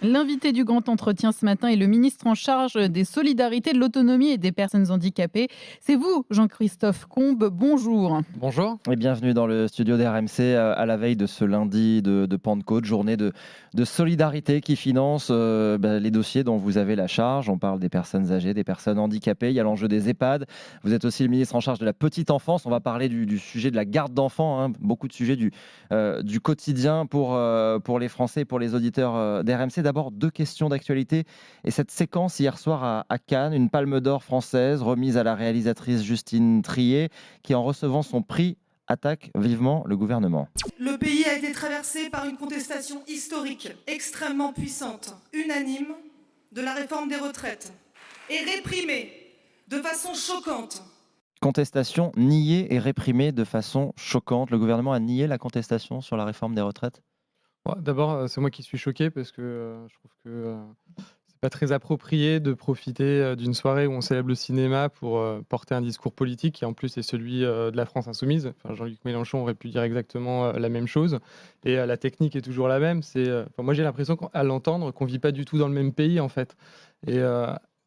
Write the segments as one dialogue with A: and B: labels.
A: L'invité du grand entretien ce matin est le ministre en charge des solidarités, de l'autonomie et des personnes handicapées. C'est vous, Jean-Christophe Combe. Bonjour.
B: Bonjour.
C: Et bienvenue dans le studio d'RMC à la veille de ce lundi de Pentecôte, journée de solidarité qui finance les dossiers dont vous avez la charge. On parle des personnes âgées, des personnes handicapées, il y a l'enjeu des EHPAD. Vous êtes aussi le ministre en charge de la petite enfance. On va parler du sujet de la garde d'enfants, hein. Beaucoup de sujets du quotidien pour les Français et pour les auditeurs d'RMC. D'abord, deux questions d'actualité. Et cette séquence hier soir à Cannes, une palme d'or française remise à la réalisatrice Justine Triet qui, en recevant son prix, attaque vivement le gouvernement.
D: Le pays a été traversé par une contestation historique, extrêmement puissante, unanime, de la réforme des retraites, et réprimée de façon choquante.
C: Contestation niée et réprimée de façon choquante. Le gouvernement a nié la contestation sur la réforme des retraites.
B: Bon, d'abord, c'est moi qui suis choqué parce que je trouve que c'est pas très approprié de profiter d'une soirée où on célèbre le cinéma pour porter un discours politique qui en plus est celui de la France insoumise. Enfin, Jean-Luc Mélenchon aurait pu dire exactement la même chose. Et la technique est toujours la même. Moi, j'ai l'impression à l'entendre qu'on vit pas du tout dans le même pays en fait. Et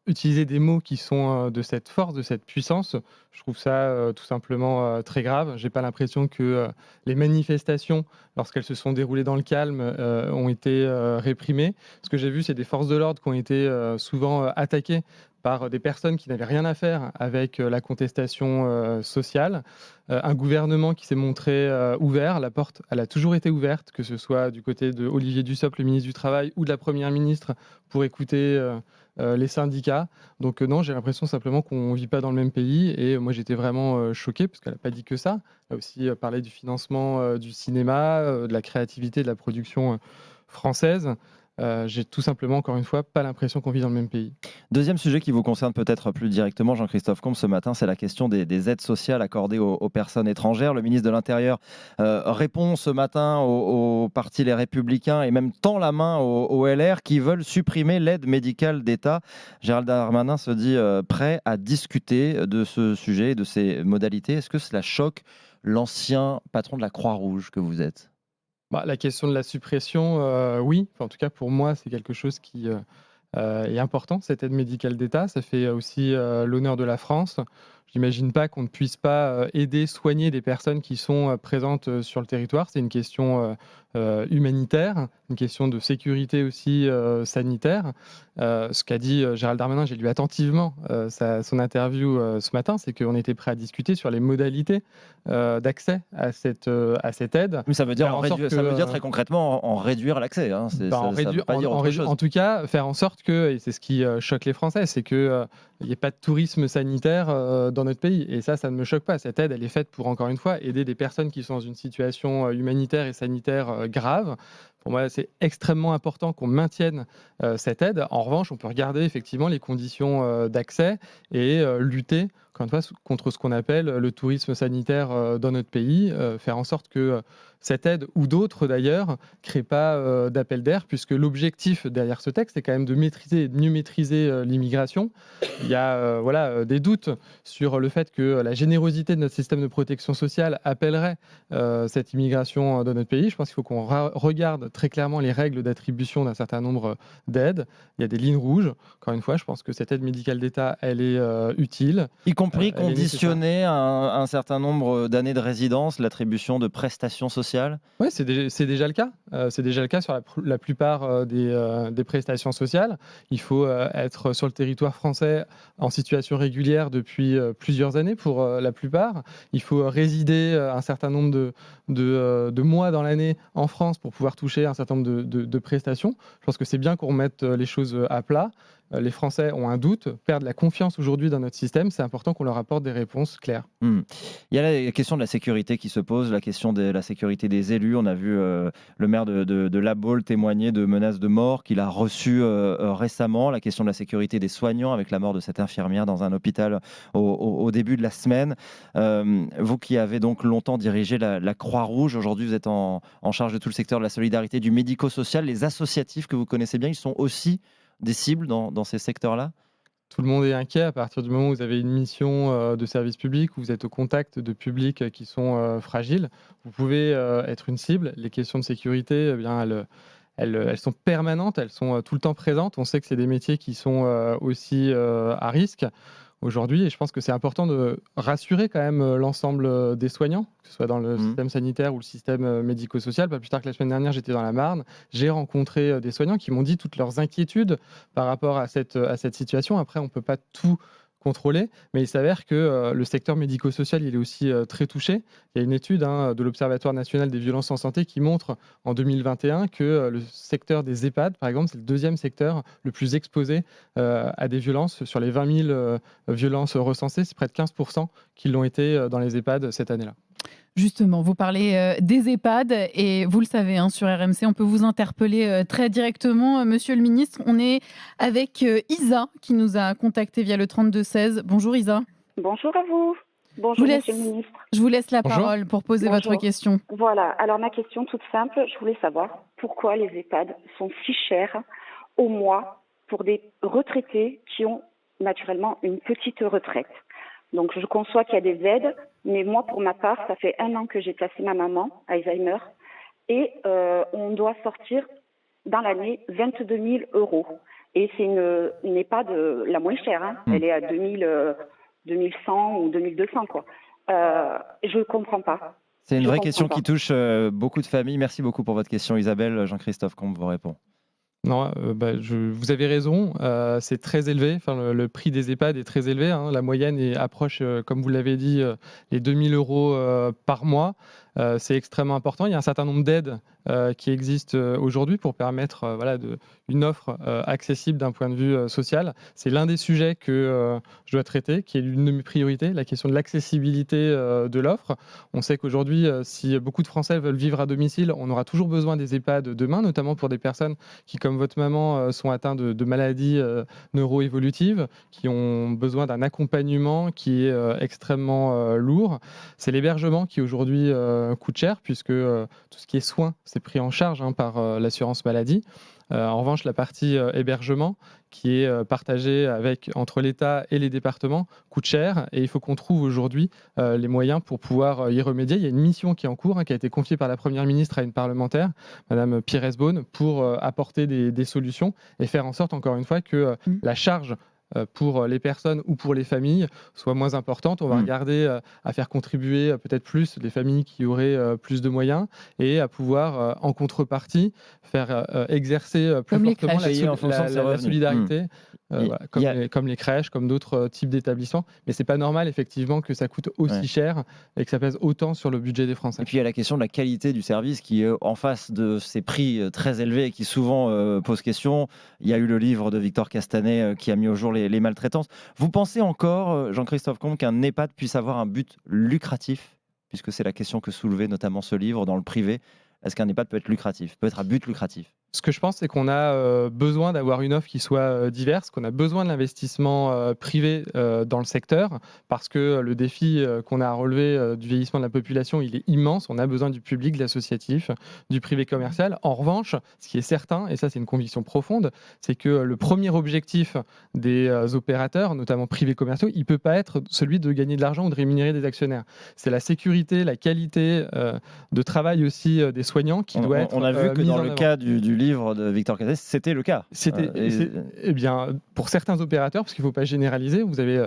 B: utiliser des mots qui sont de cette force, de cette puissance, je trouve ça tout simplement très grave. J'ai pas l'impression que les manifestations, lorsqu'elles se sont déroulées dans le calme, ont été réprimées. Ce que j'ai vu, c'est des forces de l'ordre qui ont été souvent attaquées par des personnes qui n'avaient rien à faire avec la contestation sociale. Un gouvernement qui s'est montré ouvert. La porte, elle a toujours été ouverte, que ce soit du côté de Olivier Dussopt, le ministre du Travail, ou de la Première ministre, pour écouter les syndicats. Donc non, j'ai l'impression simplement qu'on ne vit pas dans le même pays. Et moi, j'étais vraiment choqué, parce qu'elle n'a pas dit que ça. Elle a aussi parlé du financement du cinéma, de la créativité, de la production française. J'ai tout simplement, encore une fois, pas l'impression qu'on vit dans le même pays.
C: Deuxième sujet qui vous concerne peut-être plus directement, Jean-Christophe Combe, ce matin, c'est la question des aides sociales accordées aux personnes étrangères. Le ministre de l'Intérieur répond ce matin au parti Les Républicains et même tend la main au LR qui veulent supprimer l'aide médicale d'État. Gérald Darmanin se dit prêt à discuter de ce sujet et de ses modalités. Est-ce que cela choque l'ancien patron de la Croix-Rouge que vous êtes ?
B: La question de la suppression, oui. Enfin, en tout cas, pour moi, c'est quelque chose qui est important, cette aide médicale d'État. Ça fait aussi l'honneur de la France. J'imagine pas qu'on ne puisse pas aider, soigner des personnes qui sont présentes sur le territoire. C'est une question humanitaire, une question de sécurité aussi sanitaire. Ce qu'a dit Gérald Darmanin, j'ai lu attentivement son interview ce matin, c'est qu'on était prêt à discuter sur les modalités d'accès à cette aide.
C: Oui, ça veut dire, ça veut dire très concrètement en réduire l'accès. Hein. Ça veut pas dire autre chose.
B: En tout cas, faire en sorte que, et c'est ce qui choque les Français, c'est qu'il n'y ait pas de tourisme sanitaire dans notre pays. Et ça ne me choque pas. Cette aide, elle est faite pour, encore une fois, aider des personnes qui sont dans une situation humanitaire et sanitaire grave. Pour moi, c'est extrêmement important qu'on maintienne cette aide. En revanche, on peut regarder effectivement les conditions d'accès et lutter, encore une fois, contre ce qu'on appelle le tourisme sanitaire dans notre pays, faire en sorte que cette aide, ou d'autres d'ailleurs, ne crée pas d'appel d'air, puisque l'objectif derrière ce texte est quand même de maîtriser et de mieux maîtriser l'immigration. Il y a des doutes sur le fait que la générosité de notre système de protection sociale appellerait cette immigration dans notre pays. Je pense qu'il faut qu'on regarde très clairement les règles d'attribution d'un certain nombre d'aides. Il y a des lignes rouges. Encore une fois, je pense que cette aide médicale d'État, elle est utile.
C: Y compris conditionner un certain nombre d'années de résidence, l'attribution de prestations sociales.
B: Oui, c'est déjà le cas. C'est déjà le cas sur la plupart des prestations sociales. Il faut être sur le territoire français en situation régulière depuis plusieurs années pour la plupart. Il faut résider un certain nombre de mois dans l'année en France pour pouvoir toucher un certain nombre de prestations. Je pense que c'est bien qu'on remette les choses à plat. Les Français ont un doute, perdent la confiance aujourd'hui dans notre système. C'est important qu'on leur apporte des réponses claires.
C: Il y a la question de la sécurité qui se pose, la question de la sécurité des élus. On a vu le maire de La Baule témoigner de menaces de mort qu'il a reçues récemment. La question de la sécurité des soignants avec la mort de cette infirmière dans un hôpital au début de la semaine. Vous qui avez donc longtemps dirigé la Croix-Rouge, aujourd'hui vous êtes en charge de tout le secteur de la solidarité, du médico-social. Les associatifs que vous connaissez bien, ils sont aussi des cibles dans ces secteurs-là ?
B: Tout le monde est inquiet à partir du moment où vous avez une mission de service public, où vous êtes au contact de publics qui sont fragiles. Vous pouvez être une cible. Les questions de sécurité, elles sont permanentes, elles sont tout le temps présentes. On sait que c'est des métiers qui sont aussi à risque aujourd'hui, et je pense que c'est important de rassurer quand même l'ensemble des soignants, que ce soit dans le système sanitaire ou le système médico-social. Pas plus tard que la semaine dernière, j'étais dans la Marne, j'ai rencontré des soignants qui m'ont dit toutes leurs inquiétudes par rapport à cette situation. Après, on ne peut pas tout contrôler, mais il s'avère que le secteur médico-social, il est aussi très touché. Il y a une étude de l'Observatoire national des violences en santé qui montre en 2021 que le secteur des EHPAD, par exemple, c'est le deuxième secteur le plus exposé à des violences. Sur les 20 000 violences recensées, c'est près de 15% qui l'ont été dans les EHPAD cette année-là.
A: Justement, vous parlez des EHPAD et vous le savez, sur RMC, on peut vous interpeller très directement. Monsieur le ministre, on est avec Isa qui nous a contacté via le 3216. Bonjour Isa.
E: Bonjour à vous. Bonjour Monsieur le ministre.
A: Je vous laisse la
B: Bonjour.
A: parole pour poser votre question.
E: Voilà, alors ma question toute simple, je voulais savoir pourquoi les EHPAD sont si chers au mois pour des retraités qui ont naturellement une petite retraite. Donc je conçois qu'il y a des aides, mais moi pour ma part, ça fait 1 an que j'ai placé ma maman, Alzheimer, et on doit sortir dans l'année 22 000 euros. Et c'est une EHPAD la moins chère, elle est à 2100 ou 2200 quoi. Je ne comprends pas.
C: C'est une vraie question qui touche beaucoup de familles. Merci beaucoup pour votre question Isabelle. Jean-Christophe Combe vous répond.
B: Non, vous avez raison, c'est très élevé. Enfin, le prix des EHPAD est très élevé. La moyenne approche, comme vous l'avez dit, les 2 000 euros par mois. C'est extrêmement important. Il y a un certain nombre d'aides qui existent aujourd'hui pour permettre une offre accessible d'un point de vue social. C'est l'un des sujets que je dois traiter, qui est l'une de mes priorités, la question de l'accessibilité de l'offre. On sait qu'aujourd'hui, si beaucoup de Français veulent vivre à domicile, on aura toujours besoin des EHPAD demain, notamment pour des personnes qui, comme votre maman, sont atteintes de maladies neuroévolutives, qui ont besoin d'un accompagnement qui est extrêmement lourd. C'est l'hébergement qui aujourd'hui coûte cher, puisque tout ce qui est soins, c'est pris en charge par l'assurance maladie. En revanche, la partie hébergement, qui est partagée entre l'État et les départements, coûte cher, et il faut qu'on trouve aujourd'hui les moyens pour pouvoir y remédier. Il y a une mission qui est en cours, qui a été confiée par la Première ministre à une parlementaire, Madame Pires Beaune, pour apporter des solutions et faire en sorte, encore une fois, que la charge pour les personnes ou pour les familles soit moins importante. On va regarder à faire contribuer peut-être plus les familles qui auraient plus de moyens, et à pouvoir, en contrepartie, faire exercer plus fortement la solidarité, comme les crèches, comme d'autres types d'établissements. Mais c'est pas normal, effectivement, que ça coûte aussi cher et que ça pèse autant sur le budget des Français.
C: Et puis il y a la question de la qualité du service qui est en face de ces prix très élevés et qui souvent pose question. Il y a eu le livre de Victor Castanet qui a mis au jour les maltraitances. Vous pensez encore, Jean-Christophe Combe, qu'un EHPAD puisse avoir un but lucratif, puisque c'est la question que soulevait notamment ce livre dans le privé? Est-ce qu'un EHPAD peut être lucratif, peut être à but lucratif?
B: Ce que je pense, c'est qu'on a besoin d'avoir une offre qui soit diverse, qu'on a besoin de l'investissement privé dans le secteur, parce que le défi qu'on a à relever du vieillissement de la population, il est immense. On a besoin du public, de l'associatif, du privé commercial. En revanche, ce qui est certain, et ça c'est une conviction profonde, c'est que le premier objectif des opérateurs, notamment privés commerciaux, il ne peut pas être celui de gagner de l'argent ou de rémunérer des actionnaires. C'est la sécurité, la qualité de travail aussi des soignants qui doit être
C: On a vu que dans le cas du livre de Victor Castanet, c'était le cas.
B: Eh bien, pour certains opérateurs, parce qu'il ne faut pas généraliser, vous avez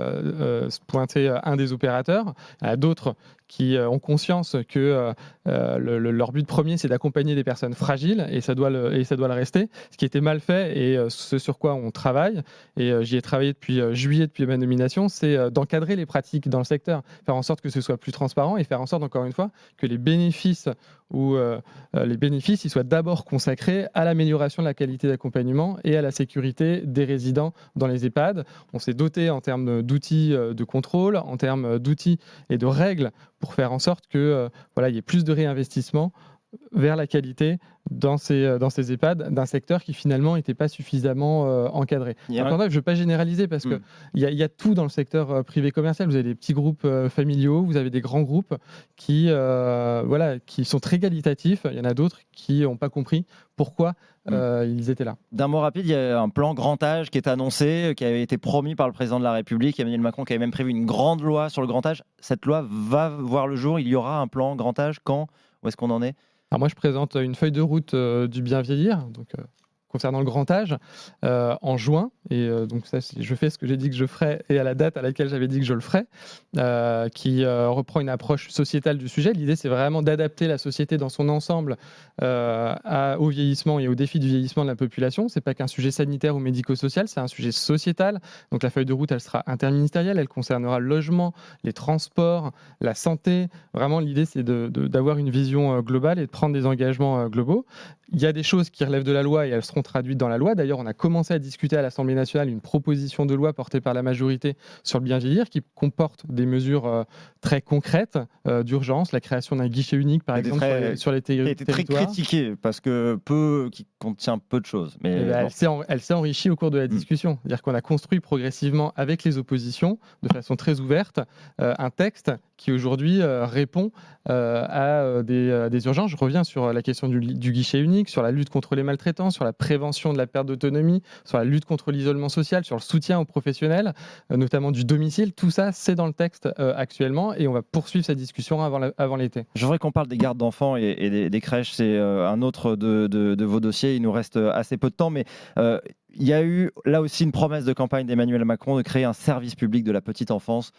B: pointé un des opérateurs, il y en a d'autres qui ont conscience que leur but premier, c'est d'accompagner des personnes fragiles, et ça doit le rester. Ce qui était mal fait, et ce sur quoi on travaille, et j'y ai travaillé depuis juillet, depuis ma nomination, c'est d'encadrer les pratiques dans le secteur, faire en sorte que ce soit plus transparent, et faire en sorte, encore une fois, que les bénéfices ils soient d'abord consacrés à l'amélioration de la qualité d'accompagnement et à la sécurité des résidents dans les EHPAD. On s'est doté en termes d'outils de contrôle, en termes d'outils et de règles pour faire en sorte que il y ait plus de réinvestissement vers la qualité dans ces EHPAD d'un secteur qui finalement n'était pas suffisamment encadré. Je ne veux pas généraliser, parce qu'il y a tout dans le secteur privé commercial. Vous avez des petits groupes familiaux, vous avez des grands groupes qui sont très qualitatifs. Il y en a d'autres qui n'ont pas compris pourquoi ils étaient là.
C: D'un mot rapide, il y a un plan grand âge qui est annoncé, qui avait été promis par le président de la République, Emmanuel Macron, qui avait même prévu une grande loi sur le grand âge. Cette loi va voir le jour. Il y aura un plan grand âge. Quand? Où est-ce qu'on en est?
B: Alors moi, je présente une feuille de route du bien vieillir, donc concernant le grand âge, en juin. Et donc ça, je fais ce que j'ai dit que je ferais et à la date à laquelle j'avais dit que je le ferais, qui reprend une approche sociétale du sujet. L'idée, c'est vraiment d'adapter la société dans son ensemble au vieillissement et aux défis du vieillissement de la population. C'est pas qu'un sujet sanitaire ou médico-social, c'est un sujet sociétal. Donc la feuille de route, elle sera interministérielle, elle concernera le logement, les transports, la santé. Vraiment, l'idée, c'est d'avoir une vision globale et de prendre des engagements globaux. Il y a des choses qui relèvent de la loi et elles seront traduites dans la loi. D'ailleurs, on a commencé à discuter à l'Assemblée nationale une proposition de loi portée par la majorité sur le bien vieillir qui comporte des mesures très concrètes d'urgence, la création d'un guichet unique, par exemple, sur les territoires.
C: Qui a été très critiqué parce qui contient peu de choses. Mais
B: elle s'est enrichie au cours de la discussion. C'est-à-dire qu'on a construit progressivement avec les oppositions, de façon très ouverte, un texte qui aujourd'hui répond à des urgences. Je reviens sur la question du guichet unique, sur la lutte contre les maltraitances, sur la prévention de la perte d'autonomie, sur la lutte contre l'isolement social, sur le soutien aux professionnels, notamment du domicile. Tout ça, c'est dans le texte actuellement et on va poursuivre cette discussion avant l'été.
C: Je voudrais qu'on parle des gardes d'enfants et des crèches. C'est un autre de vos dossiers. Il nous reste assez peu de temps, mais il y a eu là aussi une promesse de campagne d'Emmanuel Macron de créer un service public de la petite enfance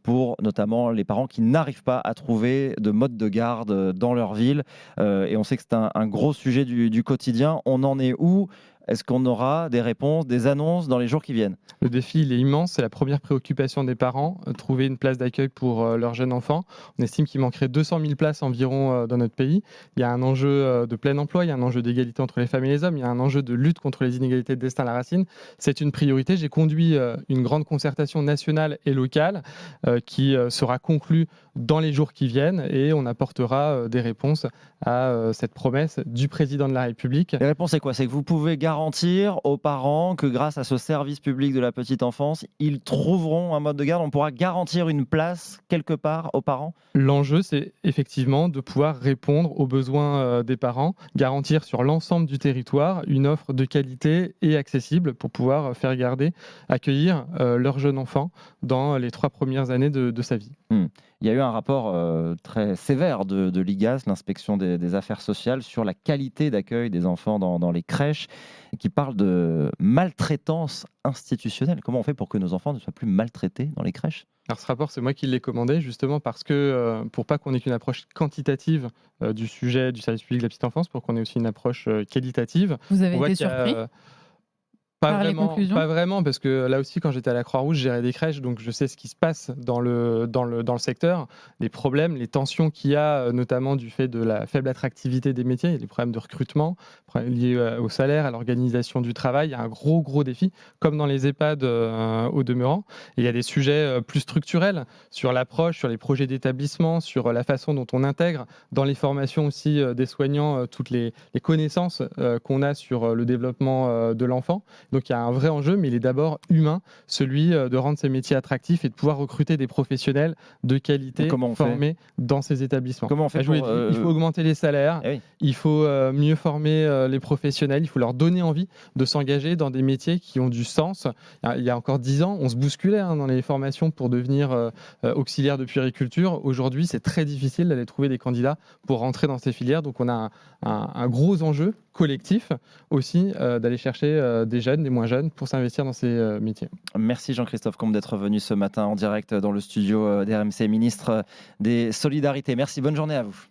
C: pour notamment les parents qui n'arrivent pas à trouver de mode de garde dans leur ville. Et on sait que c'est un gros sujet du quotidien. On en est où ? Est-ce qu'on aura des réponses, des annonces dans les jours qui viennent ?
B: Le défi, il est immense. C'est la première préoccupation des parents, trouver une place d'accueil pour leur jeune enfant. On estime qu'il manquerait 200 000 places environ dans notre pays. Il y a un enjeu de plein emploi, il y a un enjeu d'égalité entre les femmes et les hommes, il y a un enjeu de lutte contre les inégalités de destin à la racine. C'est une priorité. J'ai conduit une grande concertation nationale et locale qui sera conclue dans les jours qui viennent et on apportera des réponses à cette promesse du président de la République.
C: La réponse, c'est quoi ? C'est que vous pouvez garantir aux parents que grâce à ce service public de la petite enfance, ils trouveront un mode de garde. On pourra garantir une place quelque part aux parents ?
B: L'enjeu, c'est effectivement de pouvoir répondre aux besoins des parents, garantir sur l'ensemble du territoire une offre de qualité et accessible pour pouvoir faire accueillir leur jeune enfant dans les 3 premières années de sa vie.
C: Il y a eu un rapport très sévère de l'IGAS, l'inspection des affaires sociales, sur la qualité d'accueil des enfants dans les crèches, qui parle de maltraitance institutionnelle. Comment on fait pour que nos enfants ne soient plus maltraités dans les crèches ?
B: Alors ce rapport, c'est moi qui l'ai commandé, justement parce que pour pas qu'on ait qu'une approche quantitative du sujet du service public de la petite enfance, pour qu'on ait aussi une approche qualitative.
A: Vous avez été surpris ?
B: Pas vraiment, parce que là aussi, quand j'étais à la Croix-Rouge, je gérais des crèches, donc je sais ce qui se passe dans le secteur, les problèmes, les tensions qu'il y a, notamment du fait de la faible attractivité des métiers. Il y a des problèmes de recrutement liés au salaire, à l'organisation du travail. Il y a un gros défi, comme dans les EHPAD au demeurant. Et il y a des sujets plus structurels sur l'approche, sur les projets d'établissement, sur la façon dont on intègre dans les formations aussi des soignants toutes les connaissances qu'on a sur le développement de l'enfant. Donc il y a un vrai enjeu, mais il est d'abord humain, celui de rendre ces métiers attractifs et de pouvoir recruter des professionnels de qualité formés dans ces établissements.
C: Comment on fait
B: Il faut augmenter les salaires, il faut mieux former les professionnels, il faut leur donner envie de s'engager dans des métiers qui ont du sens. Il y a encore 10 ans, on se bousculait dans les formations pour devenir auxiliaire de puériculture. Aujourd'hui, c'est très difficile d'aller trouver des candidats pour rentrer dans ces filières. Donc on a un gros enjeu collectif aussi d'aller chercher des jeunes, des moins jeunes pour s'investir dans ces métiers.
C: Merci Jean-Christophe Combe d'être venu ce matin en direct dans le studio d'RMC, ministre des Solidarités. Merci, bonne journée à vous.